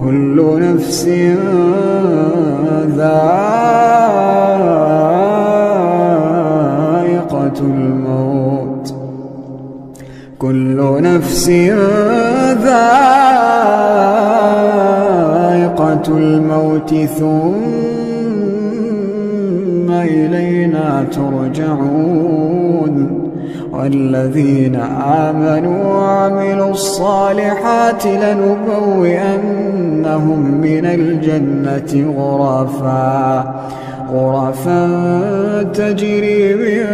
كل نفس ذائقة الموت كل نفس ذائقة الموت ثم إلينا ترجعون والذين آمنوا وعملوا الصالحات لنبوئنهم من الجنة غرفا تجري من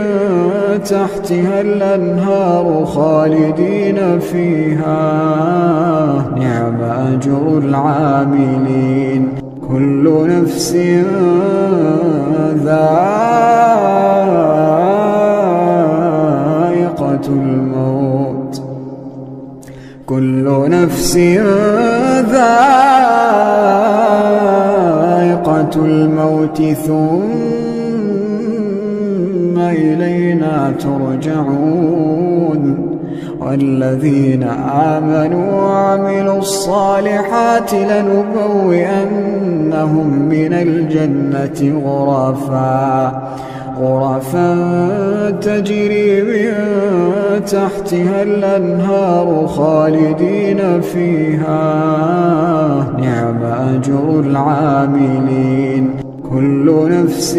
تحتها الأنهار خالدين فيها نعم أجر العاملين كل نفس ذائقة الموت كل نفس ذائقة الموت ثم إلينا ترجعون والذين آمنوا وعملوا الصالحات لنبوئنهم من الجنة غرفا تجري من تحتها الأنهار خالدين فيها نعم أجر العاملين كل نفس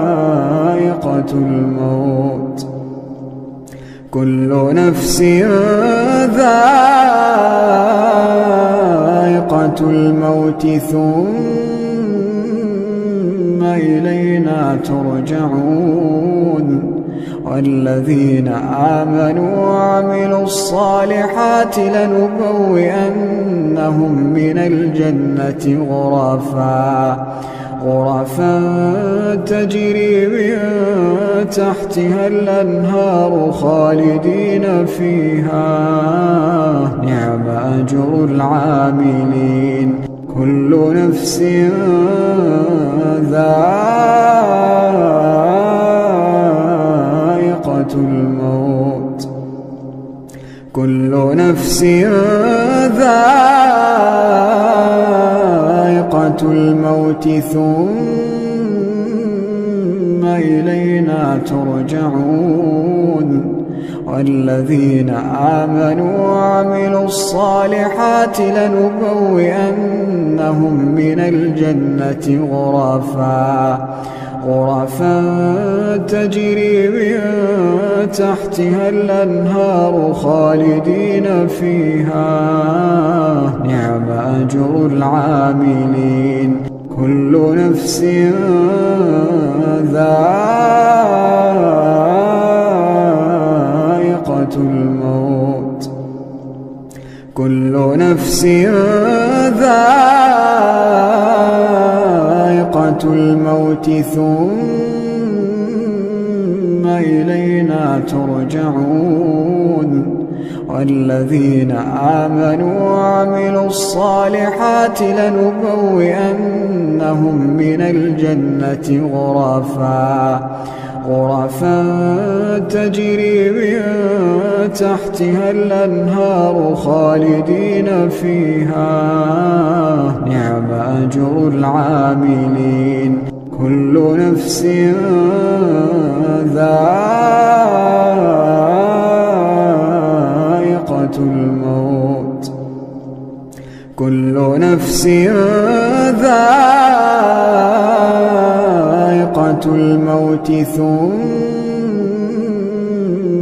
ذائقة الموت كل نفس ذائقة الموت ثم إلينا ترجعون والذين آمنوا وعملوا الصالحات لنبوئنهم من الجنة غرفا تجري من تحتها الأنهار خالدين فيها نعم أجر العاملين كل نفس ذائقة الموت كل نفس ذائقة الموت ثم إلينا ترجعون والذين آمنوا وعملوا الصالحات لنبوئنهم من الجنة غرفا تجري من تحتها الأنهار خالدين فيها نعم أجر العاملين كل نفس ذائقة الموت كل نفس ذائقة الموت ثم إلينا ترجعون والذين آمنوا وعملوا الصالحات لنبوئنهم من الجنة غرفا تجري من تحتها الأنهار خالدين فيها نعم أجر العاملين كل نفس ذائقة الموت كل نفس ذائقة الموت ثم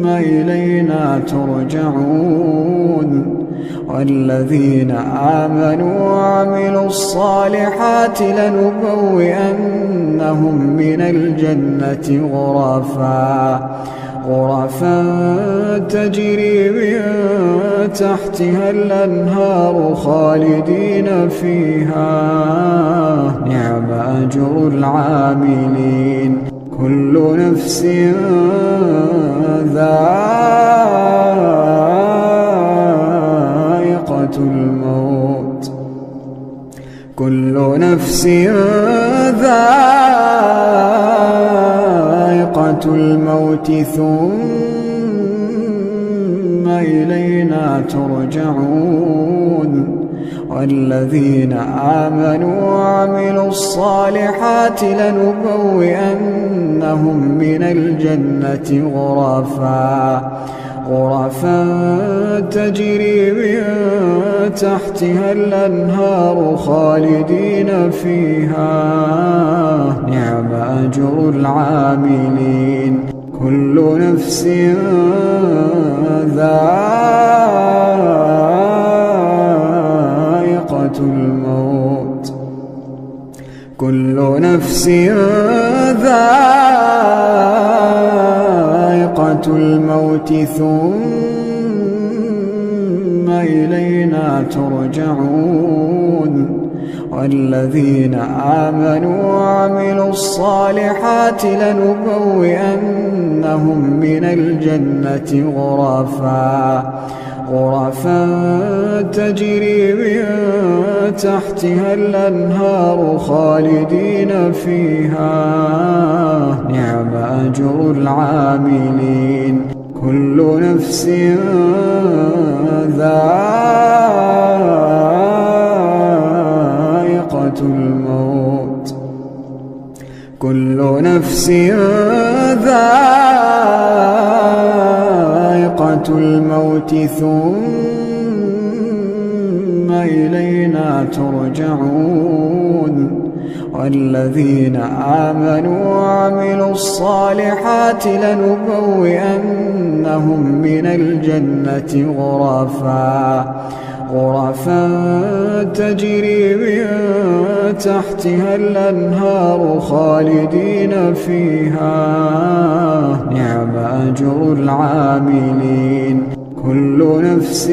إلينا ترجعون والذين آمنوا وعملوا الصالحات لنبوئنهم من الجنة غرفا تجري من تحتها الأنهار خالدين فيها نعم أجر العاملين كل نفس ذائقة الموت كل نفس ذائقة الموت ثم إلينا ترجعون والذين آمنوا وعملوا الصالحات لنبوئنهم من الجنة غرفا تجري من تحتها الأنهار خالدين فيها نعم أجر العاملين كل نفس ذائقة الموت كل نفس ذائقة الموت ثم إلينا ترجعون والذين آمنوا وعملوا الصالحات لنبوئنهم من الجنة غرفا تجري من تحتها الأنهار خالدين فيها نعم أجر العاملين كل نفس ذائقة الموت كل نفس ذائقة الموت ثم إلينا ترجعون والذين آمنوا وعملوا الصالحات لنبوئنهم من الجنة غرفا تجري من تحتها الأنهار خالدين فيها نعم أجر العاملين كل نفس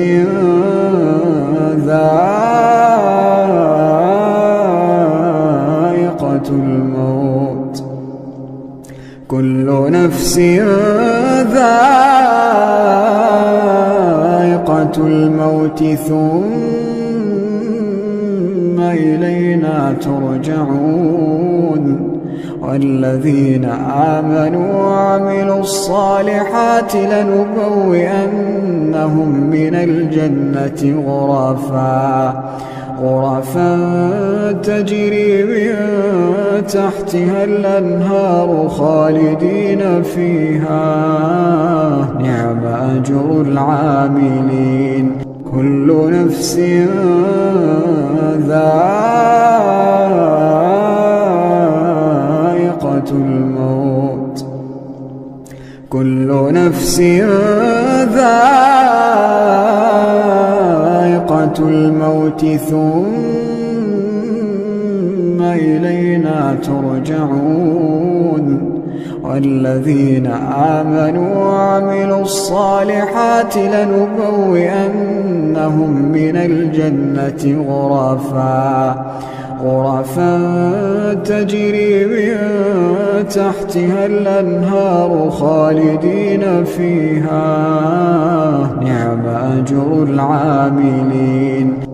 ذائقة الموت كل نفس ذائقة الموت ثم إلينا ترجعون والذين آمنوا وعملوا الصالحات لنبوئنهم من الجنة غرفا تجري من تحتها الأنهار خالدين فيها نعم أجر العاملين كل نفس ذائقة الموت كل نفس ذائقة الموت ثم إلينا ترجعون والذين آمنوا وعملوا الصالحات لنبوئنهم من الجنة غرفا تجري من تحتها الأنهار خالدين فيها نعم أجر العاملين